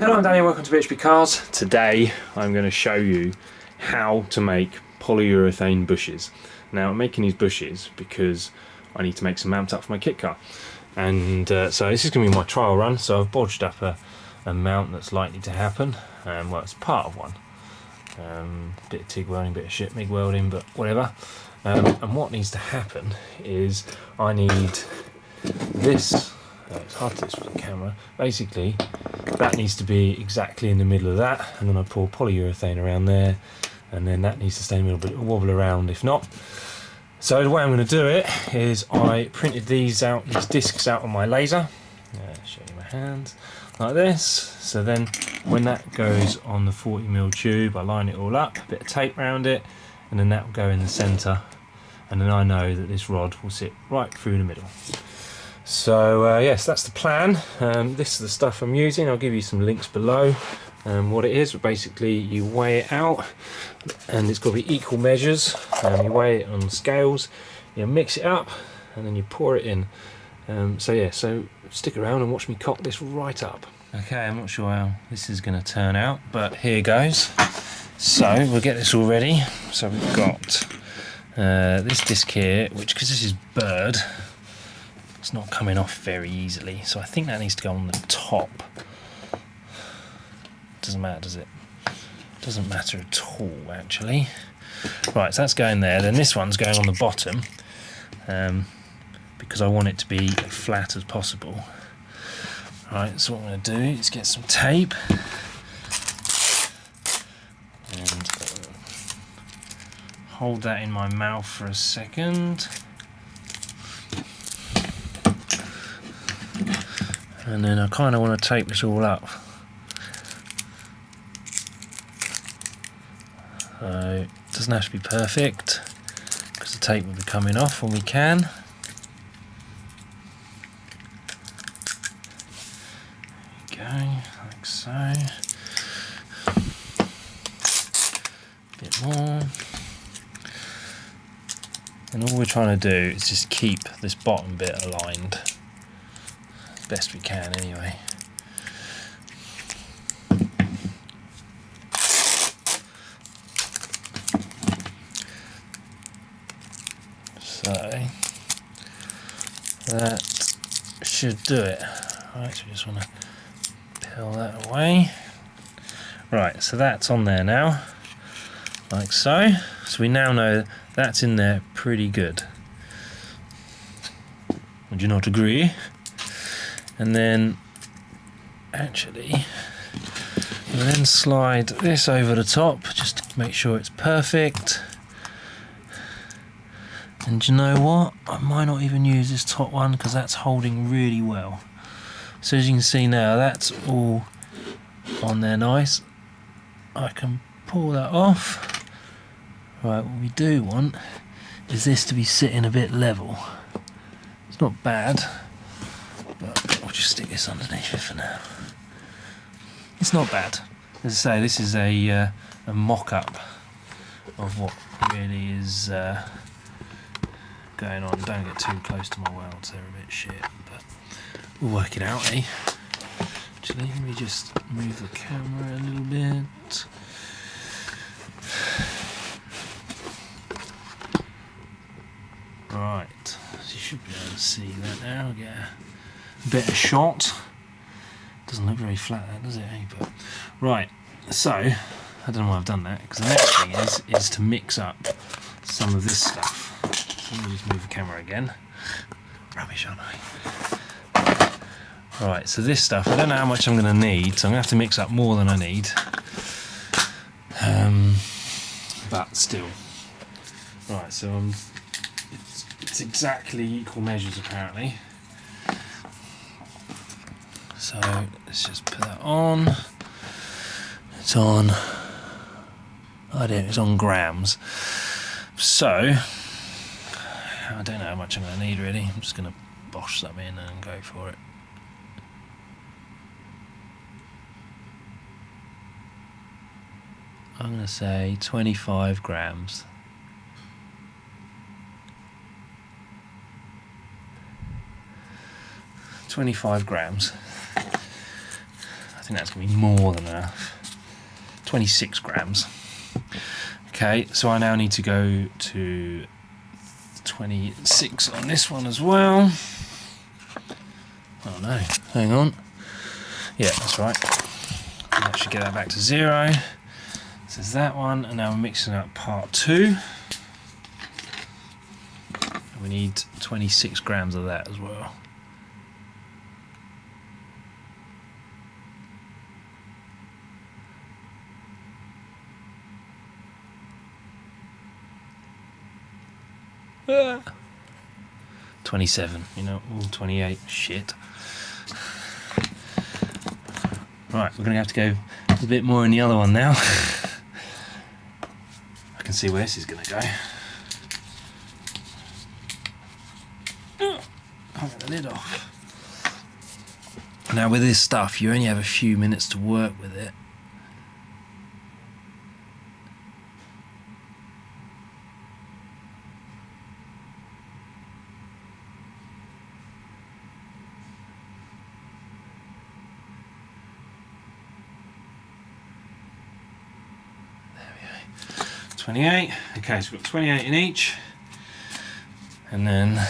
Hello, I'm Danny and welcome to BHP Cars. Today I'm going to show you how to make polyurethane bushes. Now I'm making these bushes because I need to make some mount up for my kit car, and so this is going to be my trial run. So I've bodged up a mount that's likely to happen, well, it's part of one. Bit of TIG welding, bit of shit MIG welding, but whatever. And what needs to happen is I need this. It's hard to see with the camera. Basically, that needs to be exactly in the middle of that, and then I pour polyurethane around there, and then that needs to stay in the middle, but it'll wobble around if not. So the way I'm going to do it is I printed these discs out on my laser. Show you my hands like this. So then, when that goes on the 40mm tube, I line it all up, a bit of tape around it, and then that will go in the centre, and then I know that this rod will sit right through the middle. So yes, that's the plan. This is the stuff I'm using. I'll give you some links below. What it is, basically you weigh it out, and it's got to be equal measures. You weigh it on scales, you mix it up, and then you pour it in. So yeah, so stick around and watch me cock this right up. Okay, I'm not sure how this is going to turn out, but here goes. So we'll get this all ready. So we've got this disc here, which, because this is bird, it's not coming off very easily, so I think that needs to go on the top. Doesn't matter, does it? Doesn't matter at all, actually. Right, so that's going there. Then this one's going on the bottom, because I want it to be as flat as possible. Right, so what I'm going to do is get some tape and hold that in my mouth for a second. And then I kind of want to tape this all up. So it doesn't have to be perfect, because the tape will be coming off when we can. There we go, like so. A bit more. And all we're trying to do is just keep this bottom bit aligned. Best we can anyway. So that should do it. Right, so we just want to peel that away. Right, so that's on there now, like so. So we now know that's in there pretty good. Would you not agree? And then, actually, we'll then slide this over the top, just to make sure it's perfect. And you know what? I might not even use this top one, because that's holding really well. So as you can see now, that's all on there nice. I can pull that off. Right, what we do want is this to be sitting a bit level. It's not bad, but I'll just stick this underneath it for now. It's not bad. As I say, this is a mock-up of what really is going on. Don't get too close to my welds, they're a bit shit, but we'll work it out, eh? Actually, let me just move the camera a little bit. Right, so you should be able to see that now. Get a better shot. Doesn't look very flat, that does it? But right, so I don't know why I've done that, because the next thing is to mix up some of this stuff. So let me just move the camera again. Rubbish, aren't I? Right, so this stuff, I don't know how much I'm going to need, so I'm going to have to mix up more than I need. But still. Right, so it's exactly equal measures apparently. So let's just put that on. It's on, I don't know, it's on grams. So I don't know how much I'm going to need really. I'm just going to bosh some in and go for it. I'm going to say 25 grams. $25 grams. I think that's going to be more than enough. 26 grams. Okay, so I now need to go to 26 on this one as well. Oh no, hang on. Yeah, that's right. That should get that back to 0. This is that one, and now we're mixing up part 2. We need 26 grams of that as well. Ah. 27, you know, 28, shit. Right, we're going to have to go a bit more in the other one now. I can see where this is going to go. I'll get the lid off. Now with this stuff, you only have a few minutes to work with it. There we go. 28. Okay, so we've got 28 in each. And then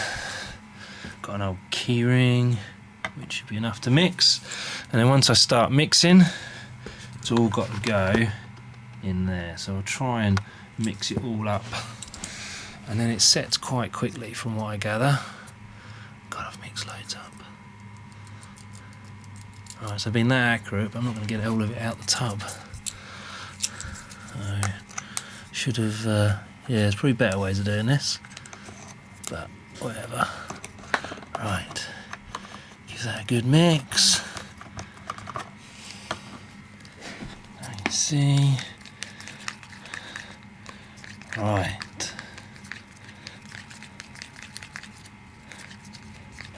got an old key ring, which should be enough to mix. And then once I start mixing, it's all got to go in there. So I'll try and mix it all up. And then it sets quite quickly from what I gather. God, I've mixed loads up. Right, so I've been that accurate, but I'm not going to get all of it out the tub. So, should have, yeah, there's probably better ways of doing this. But whatever. Right, give that a good mix. Let me see. Right.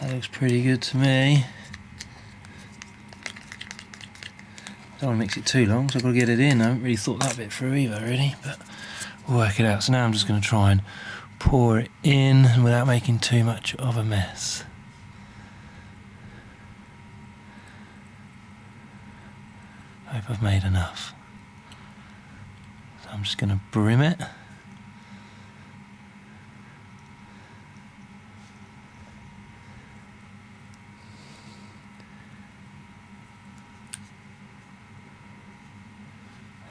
That looks pretty good to me. Don't want to mix it too long, so I've got to get it in. I haven't really thought that bit through either, really, but we'll work it out. So now I'm just going to try and pour it in without making too much of a mess. I hope I've made enough. So I'm just going to brim it.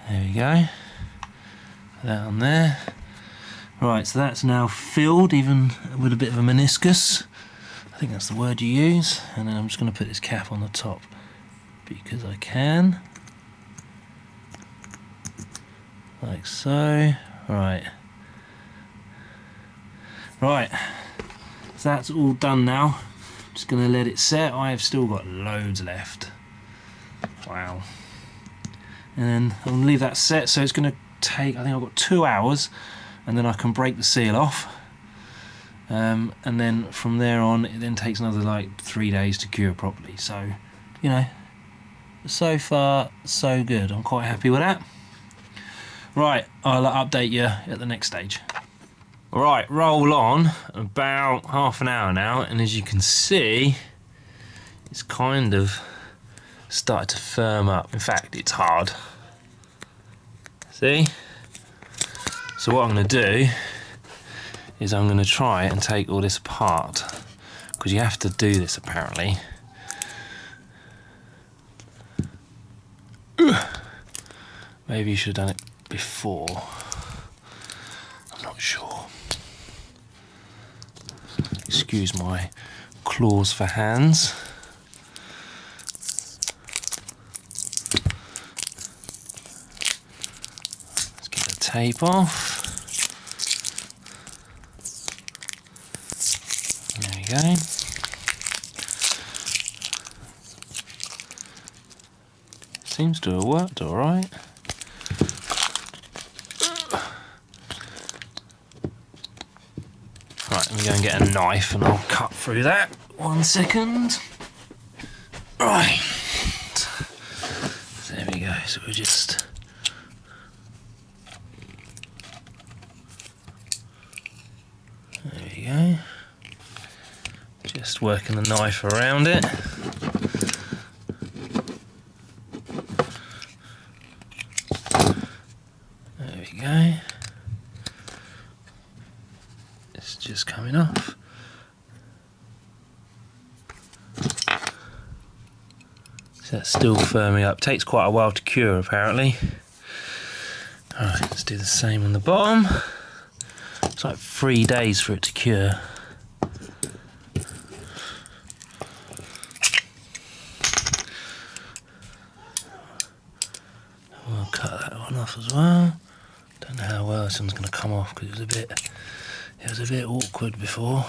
There we go. Put that on there. Right, so that's now filled, even with a bit of a meniscus. I think that's the word you use. And then I'm just going to put this cap on the top because I can. Like so. Right. Right. So that's all done now. Just going to let it set. I have still got loads left. Wow. And then I'll leave that set, so it's going to take, I think I've got 2 hours, and then I can break the seal off. And then from there on, it then takes another like 3 days to cure properly. So, you know, so far, so good. I'm quite happy with that. Right, I'll update you at the next stage. Right, roll on, about half an hour now, and as you can see, it's kind of started to firm up. In fact, it's hard. See? So what I'm going to do is I'm going to try and take all this apart, because you have to do this apparently. Maybe you should have done it before. I'm not sure. Excuse my claws for hands. Let's get the tape off. There we go. Seems to have worked all right. Right, let me go and get a knife and I'll cut through that. 1 second. Right. So there we go. So we'll just... There we go. Just working the knife around it. coming off. So that's still firming up. Takes quite a while to cure apparently. Alright, let's do the same on the bottom. It's like 3 days for it to cure. We'll cut that one off as well. Don't know how well this one's going to come off because it was a bit awkward before.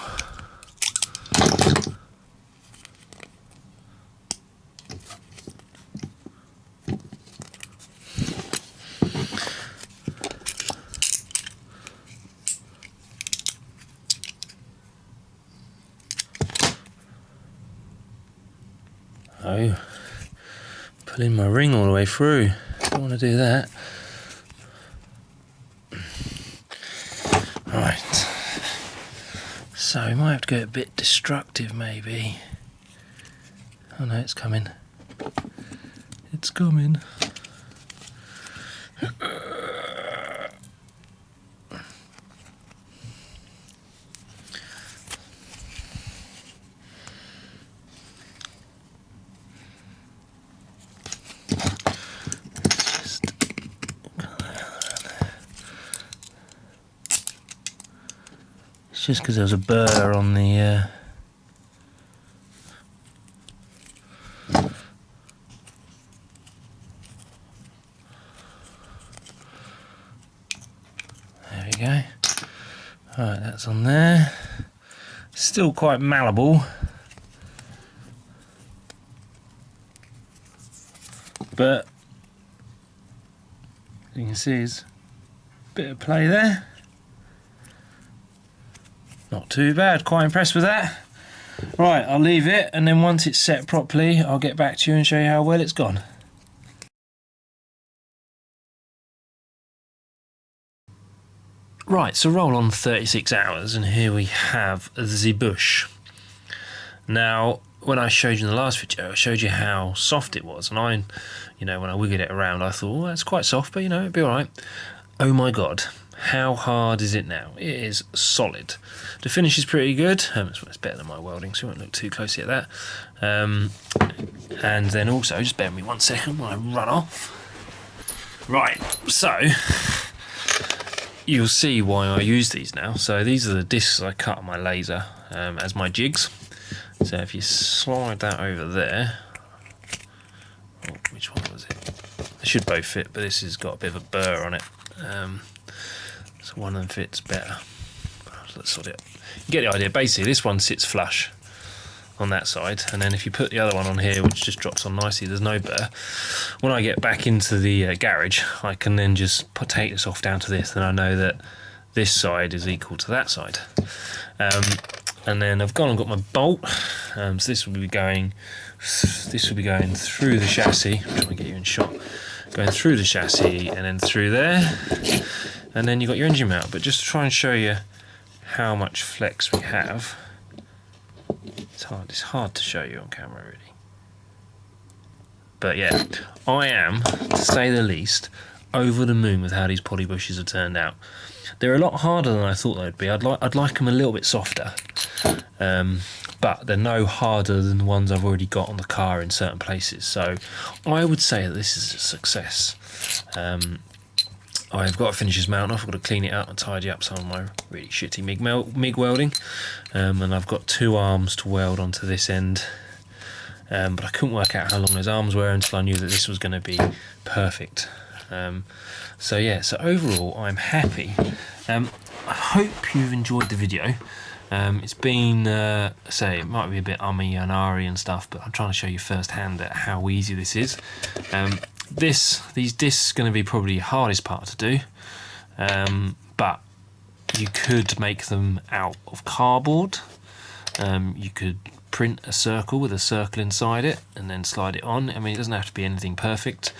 Oh, pulling my ring all the way through. Don't want to do that. Right. So we might have to go a bit destructive maybe. Oh no, it's coming. It's coming. It's just because there was a burr on the there we go. Alright, that's on there. Still quite malleable, but you can see there's a bit of play there. Not too bad, quite impressed with that. Right, I'll leave it, and then once it's set properly, I'll get back to you and show you how well it's gone. Right, so roll on 36 hours, and here we have the bush. Now, when I showed you in the last video, I showed you how soft it was, and when I wiggled it around, I thought, well, that's quite soft, but it'd be alright. Oh my god. How hard is it now? It is solid. The finish is pretty good. It's better than my welding, so we won't look too closely at that. And then also, just bear with me 1 second while I run off. Right, so you'll see why I use these now. So these are the discs I cut on my laser as my jigs. So if you slide that over there, oh, which one was it? They should both fit, but this has got a bit of a burr on it. So one of them fits better. Let's sort it. You get the idea. Basically, this one sits flush on that side, and then if you put the other one on here, which just drops on nicely, there's no burr. When I get back into the garage, I can then just take this off down to this, and I know that this side is equal to that side. And then I've gone and got my bolt. So this will be going through the chassis. I'm trying to get you in shot. Going through the chassis and then through there, and then you've got your engine mount. But just to try and show you how much flex we have, it's hard to show you on camera really. But yeah, I am, to say the least, over the moon with how these poly bushes have turned out. They're a lot harder than I thought they'd be. I'd like them a little bit softer, but they're no harder than the ones I've already got on the car in certain places. So I would say that this is a success. I've got to finish this mount off. I've got to clean it out and tidy up some of my really shitty MIG welding, and I've got 2 arms to weld onto this end. But I couldn't work out how long those arms were until I knew that this was going to be perfect. So yeah, so overall I'm happy. I hope you've enjoyed the video. It's been, it might be a bit ummy and ahry and stuff, but I'm trying to show you firsthand at how easy this is. These discs are going to be probably the hardest part to do, but you could make them out of cardboard. You could print a circle with a circle inside it and then slide it on. I mean, it doesn't have to be anything perfect,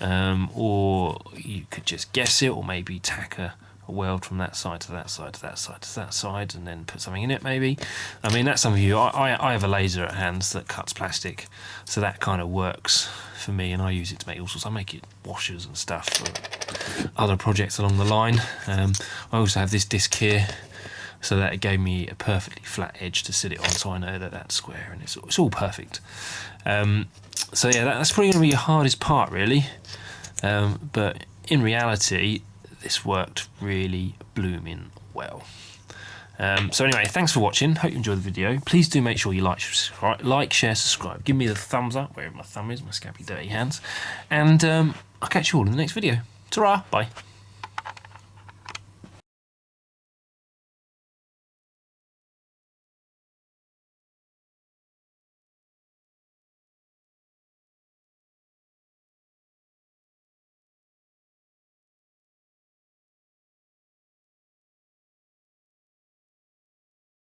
or you could just guess it, or maybe tack a weld from that side to that side to that side to that side and then put something in it maybe. I mean, that's some of you. I have a laser at hand that cuts plastic, so that kind of works for me, and I use it to make all sorts. I make it washers and stuff for other projects along the line. I also have this disc here. so that it gave me a perfectly flat edge to sit it on, so I know that that's square, and it's all perfect. So yeah, that's probably going to be your hardest part, really. But in reality, this worked really blooming well. So anyway, thanks for watching. Hope you enjoyed the video. Please do make sure you like, share, subscribe. Give me the thumbs up, wherever my thumb is, my scabby dirty hands. And I'll catch you all in the next video. Ta-ra, bye.